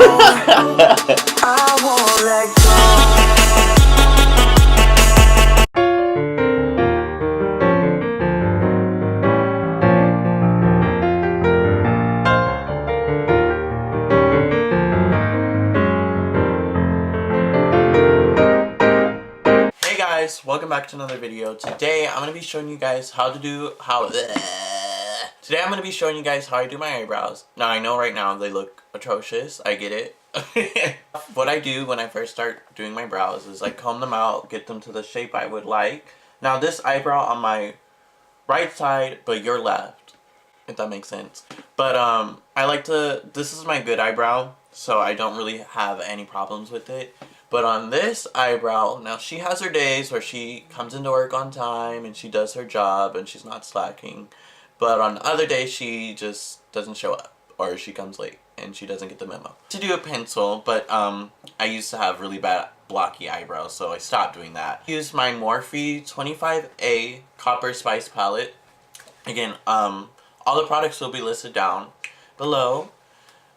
I won't let go. Hey guys, welcome back to another video. Today I'm going to be showing you guys how to do Today I'm going to be showing you guys how I do my eyebrows. Now I know right now they look atrocious, I get it. What I do when I first start doing my brows is I comb them out, get them to the shape I would like. Now this eyebrow on my right side, but your left, if that makes sense. But I like to, this is my good eyebrow, so I don't really have any problems with it. But on this eyebrow, now she has her days where she comes into work on time and she does her job and she's not slacking. But on other days she just doesn't show up, or she comes late and she doesn't get the memo. To do a pencil, but I used to have really bad blocky eyebrows, so I stopped doing that. I use my Morphe 25A Copper Spice palette. Again, all the products will be listed down below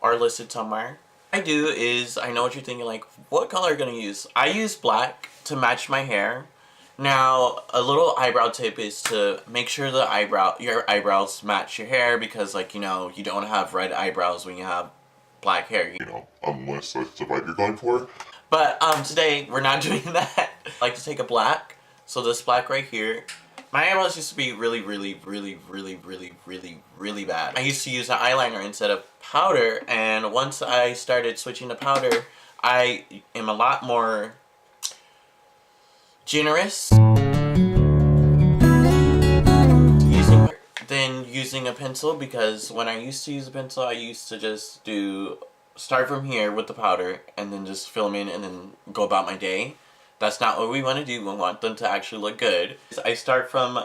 or listed somewhere. What I do is, I know what you're thinking, like, what color are you going to use? I use black to match my hair. Now, a little eyebrow tip is to make sure your eyebrows match your hair, because, like, you know, you don't have red eyebrows when you have black hair. You know, unless that's the vibe you're going for. But today we're not doing that. I like to take a black, so this black right here. My eyebrows used to be really bad. I used to use an eyeliner instead of powder, and once I started switching to powder, I am a lot more generous than using a pencil, because when I used to use a pencil, I used to just start from here with the powder and then just fill them in and then go about my day. That's not what we want to do. We want them to actually look good. I start from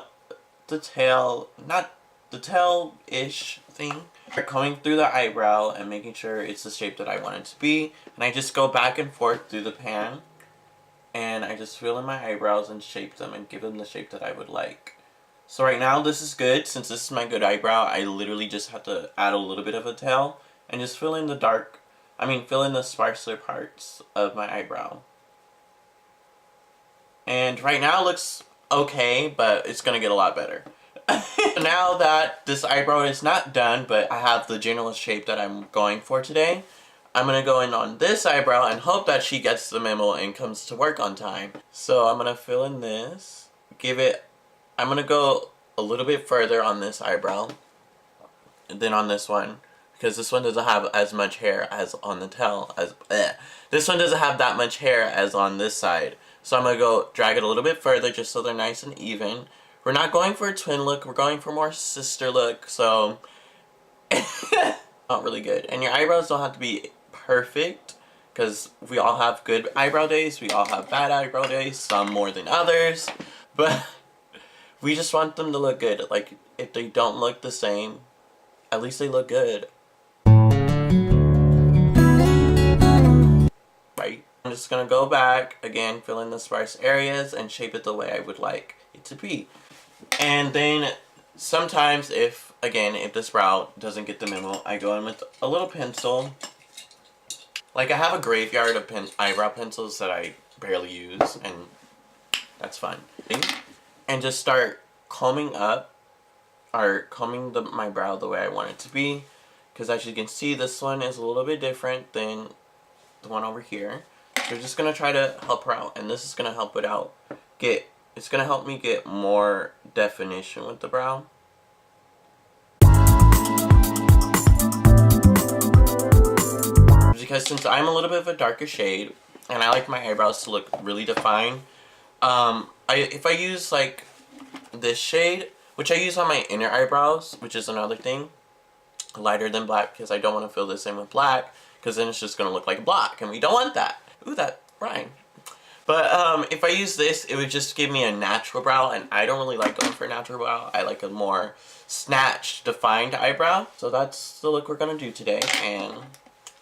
the tail, not the tail-ish thing, coming through the eyebrow and making sure it's the shape that I want it to be. And I just go back and forth through the pan, and I just fill in my eyebrows and shape them and give them the shape that I would like. So right now this is good. Since this is my good eyebrow, I literally just have to add a little bit of a tail and just fill in the sparser parts of my eyebrow. And right now it looks okay, but it's gonna get a lot better. Now that this eyebrow is not done, but I have the general shape that I'm going for today, I'm gonna go in on this eyebrow and hope that she gets the memo and comes to work on time. So I'm gonna fill in this, I'm gonna go a little bit further on this eyebrow than on this one, because this one doesn't have as much hair as on the tail. This one doesn't have that much hair as on this side. So I'm going to go drag it a little bit further just so they're nice and even. We're not going for a twin look. We're going for more sister look. So, not really good. And your eyebrows don't have to be perfect, because we all have good eyebrow days. We all have bad eyebrow days. Some more than others. But we just want them to look good. Like, if they don't look the same, at least they look good. Right? I'm just going to go back, again, fill in the sparse areas and shape it the way I would like it to be. And then sometimes if this brow doesn't get the memo, I go in with a little pencil. Like, I have a graveyard of eyebrow pencils that I barely use, and that's fun. And just start combing up, or combing my brow the way I want it to be. Because as you can see, this one is a little bit different than the one over here. We're just going to try to help her out, and this is going to help it's going to help me get more definition with the brow. Because since I'm a little bit of a darker shade, and I like my eyebrows to look really defined, if I use like this shade, which I use on my inner eyebrows, which is another thing, lighter than black, because I don't want to fill this in with black, because then it's just going to look like black, and we don't want that. Ooh, that rhymed. But if I use this, it would just give me a natural brow, and I don't really like going for a natural brow. I like a more snatched, defined eyebrow. So that's the look we're going to do today. And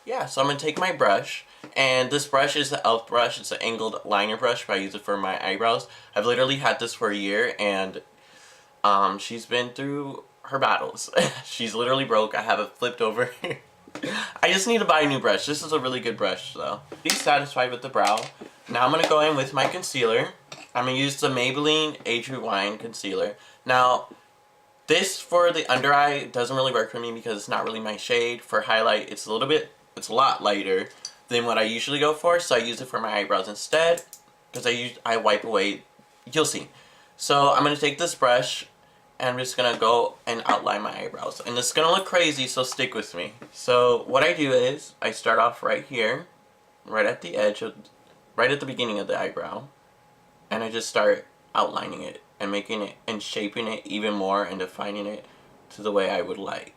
yeah, so I'm going to take my brush, and this brush is the e.l.f. brush. It's an angled liner brush, but I use it for my eyebrows. I've literally had this for a year, and she's been through her battles. She's literally broke. I have it flipped over. I just need to buy a new brush. This is a really good brush though. Be satisfied with the brow. Now I'm going to go in with my concealer. I'm going to use the Maybelline Age Rewind concealer. Now, this for the under eye doesn't really work for me because it's not really my shade. For highlight, it's a lot lighter than what I usually go for, so I use it for my eyebrows instead. Because I wipe away, you'll see. So I'm going to take this brush and I'm just going to go and outline my eyebrows. And it's going to look crazy, so stick with me. So what I do is, I start off right here, right at the edge, right at the beginning of the eyebrow. And I just start outlining it and making it and shaping it even more and defining it to the way I would like.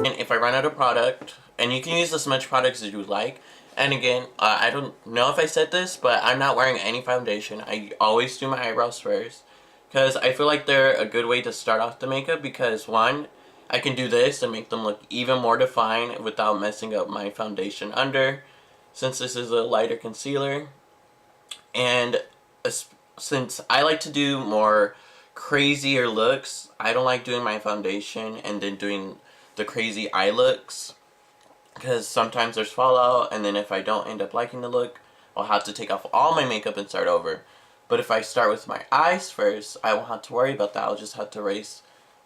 And if I run out of product, and you can use as much products as you would like. And again, I don't know if I said this, but I'm not wearing any foundation. I always do my eyebrows first, because I feel like they're a good way to start off the makeup, because one, I can do this and make them look even more defined without messing up my foundation under, since this is a lighter concealer. And since I like to do more crazier looks, I don't like doing my foundation and then doing the crazy eye looks, because sometimes there's fallout, and then if I don't end up liking the look, I'll have to take off all my makeup and start over. But if I start with my eyes first, I won't have to worry about that. I'll just have to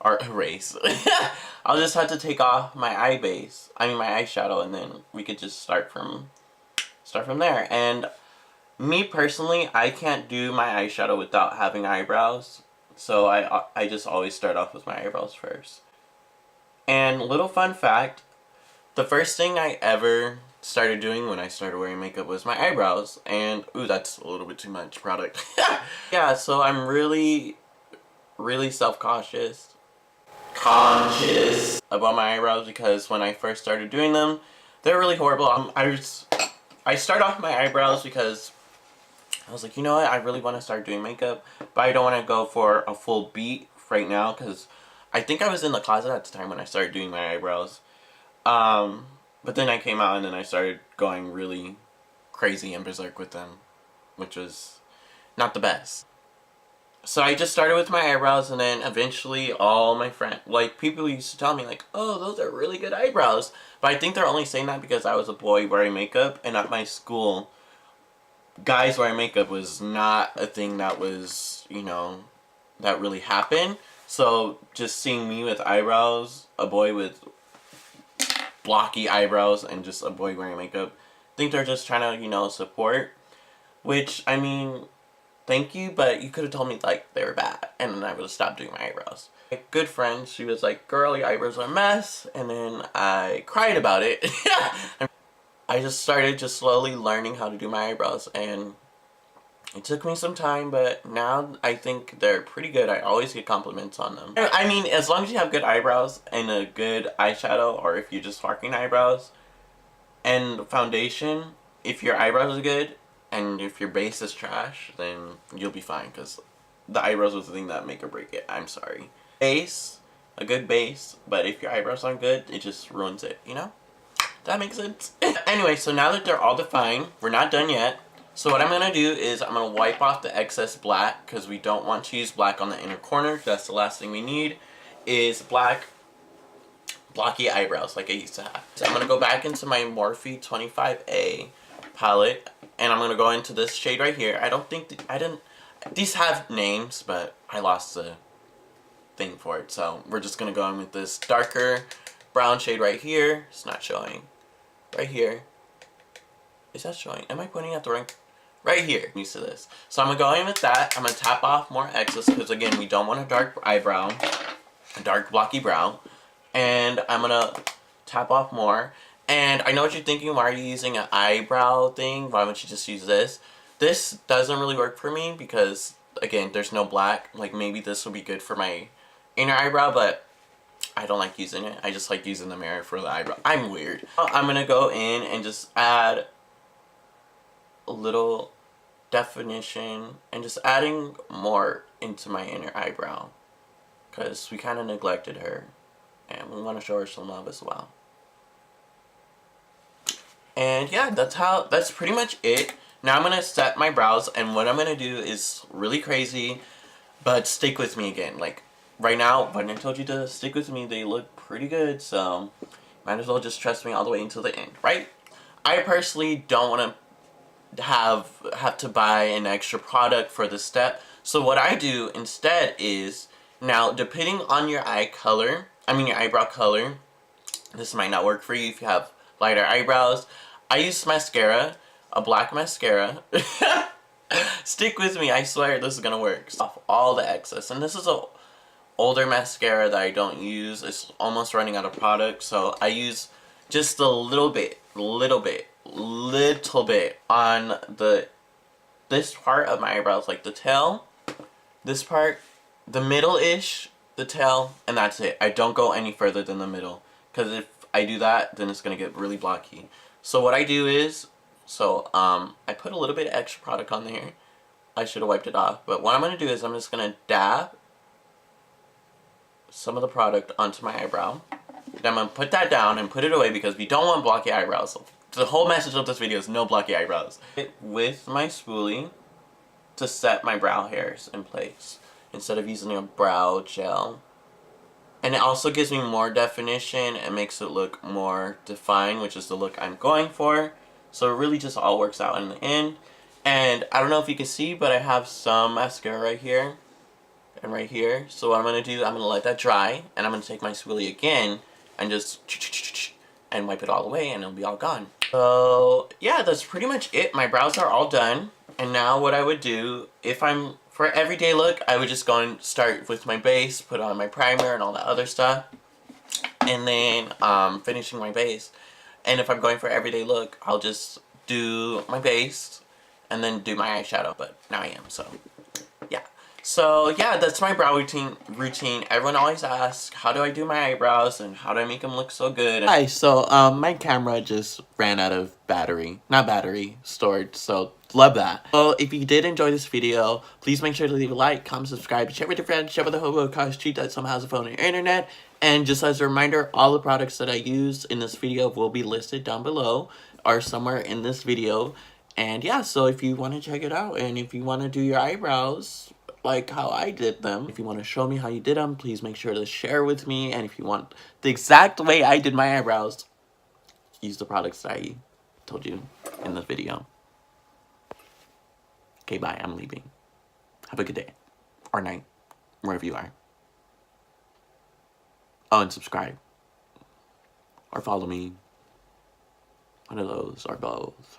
I'll just have to take off my eye base, my eyeshadow, and then we could just start from there. And me personally, I can't do my eyeshadow without having eyebrows, so I just always start off with my eyebrows first. And little fun fact, the first thing I ever started doing when I started wearing makeup was my eyebrows. And, ooh, that's a little bit too much product. Yeah, so I'm really, really conscious about my eyebrows, because when I first started doing them, they're really horrible. I start off my eyebrows because I was like, you know what, I really want to start doing makeup, but I don't want to go for a full beat right now, because I think I was in the closet at the time when I started doing my eyebrows. But then I came out and then I started going really crazy and berserk with them, which was not the best. So I just started with my eyebrows, and then eventually all my friends, like, people used to tell me, like, oh, those are really good eyebrows. But I think they're only saying that because I was a boy wearing makeup, and at my school, guys wearing makeup was not a thing that was, you know, that really happened. So just seeing me with eyebrows, a boy with blocky eyebrows, and just a boy wearing makeup, I think they're just trying to, you know, support. Which, I mean, thank you, but you could have told me, like, they were bad, and then I would have stopped doing my eyebrows. A good friend, she was like, girl, your eyebrows are a mess, and then I cried about it. I just started just slowly learning how to do my eyebrows, and it took me some time, but now I think they're pretty good. I always get compliments on them. I mean, as long as you have good eyebrows and a good eyeshadow, or if you're just sparkling eyebrows and foundation, if your eyebrows are good and if your base is trash, then you'll be fine, because the eyebrows was the thing that make or break it. I'm sorry. Base, a good base, but if your eyebrows aren't good, it just ruins it, you know? That makes sense. Anyway, so now that they're all defined, we're not done yet. So what I'm going to do is I'm going to wipe off the excess black, because we don't want to use black on the inner corner. That's the last thing we need, is black, blocky eyebrows like I used to have. So I'm going to go back into my Morphe 25A palette, and I'm going to go into this shade right here. I don't think, these have names, but I lost the thing for it. So we're just going to go in with this darker brown shade right here. It's not showing. Right here. Is that showing? Am I pointing at the right? Right here. I'm used to this. So I'm going to go in with that. I'm going to tap off more excess, because again, we don't want a dark eyebrow, a dark blocky brow. And I'm going to tap off more. And I know what you're thinking, why are you using an eyebrow thing? Why don't you just use this? This doesn't really work for me because, again, there's no black. Like, maybe this would be good for my inner eyebrow, but I don't like using it. I just like using the mirror for the eyebrow. I'm weird. I'm going to go in and just add a little definition and just adding more into my inner eyebrow, because we kind of neglected her and we want to show her some love as well. And yeah, that's pretty much it. Now I'm going to set my brows, and what I'm going to do is really crazy, but stick with me again. Like, right now, when I told you to stick with me, they look pretty good, so might as well just trust me all the way until the end, right? I personally don't want to have to buy an extra product for this step, so what I do instead is, now depending on your eye color, your eyebrow color, this might not work for you if you have lighter eyebrows. I use mascara, a black mascara. Stick with me, I swear this is gonna work. Off all the excess, and this is a older mascara that I don't use. It's almost running out of product, so I use just a little bit on this part of my eyebrows, like the tail, this part, the middle-ish, the tail, and that's it. I don't go any further than the middle, because if I do that, then it's gonna get really blocky. So what I do is, I put a little bit of extra product on there. I should have wiped it off, but what I'm gonna do is I'm just gonna dab some of the product onto my eyebrow. Then I'm gonna put that down and put it away because we don't want blocky eyebrows. The whole message of this video is no blocky eyebrows. With my spoolie to set my brow hairs in place instead of using a brow gel. And it also gives me more definition and makes it look more defined, which is the look I'm going for. So it really just all works out in the end. And I don't know if you can see, but I have some mascara right here and right here. So what I'm going to do, I'm going to let that dry, and I'm going to take my spoolie again and just and wipe it all away, and it'll be all gone. So yeah, that's pretty much it. My brows are all done. And now what I would do, if I'm for everyday look, I would just go and start with my base, put on my primer and all that other stuff, and then finishing my base. And if I'm going for everyday look, I'll just do my base and then do my eyeshadow, but now I am, so yeah. So yeah, that's my brow routine. Everyone always asks, how do I do my eyebrows and how do I make them look so good? Hi, so my camera just ran out of storage, so love that. So if you did enjoy this video, please make sure to leave a like, comment, subscribe, share with your friends, share with a hobo across the street that somehow has a phone and internet. And just as a reminder, all the products that I use in this video will be listed down below or somewhere in this video. And yeah, so if you want to check it out, and if you want to do your eyebrows like how I did them, if you want to show me how you did them, please make sure to share with me. And if you want the exact way I did my eyebrows, use the products that I told you in this video. Okay, bye, I'm leaving. Have a good day. Or night, wherever you are. Oh, and subscribe. Or follow me. One of those, or both.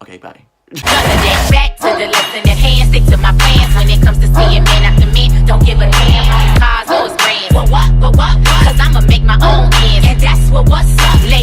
Okay, bye. Back to the lesson at hand, stick to my plans when it comes to seeing man after man. Don't give a damn on cars or his brands. What?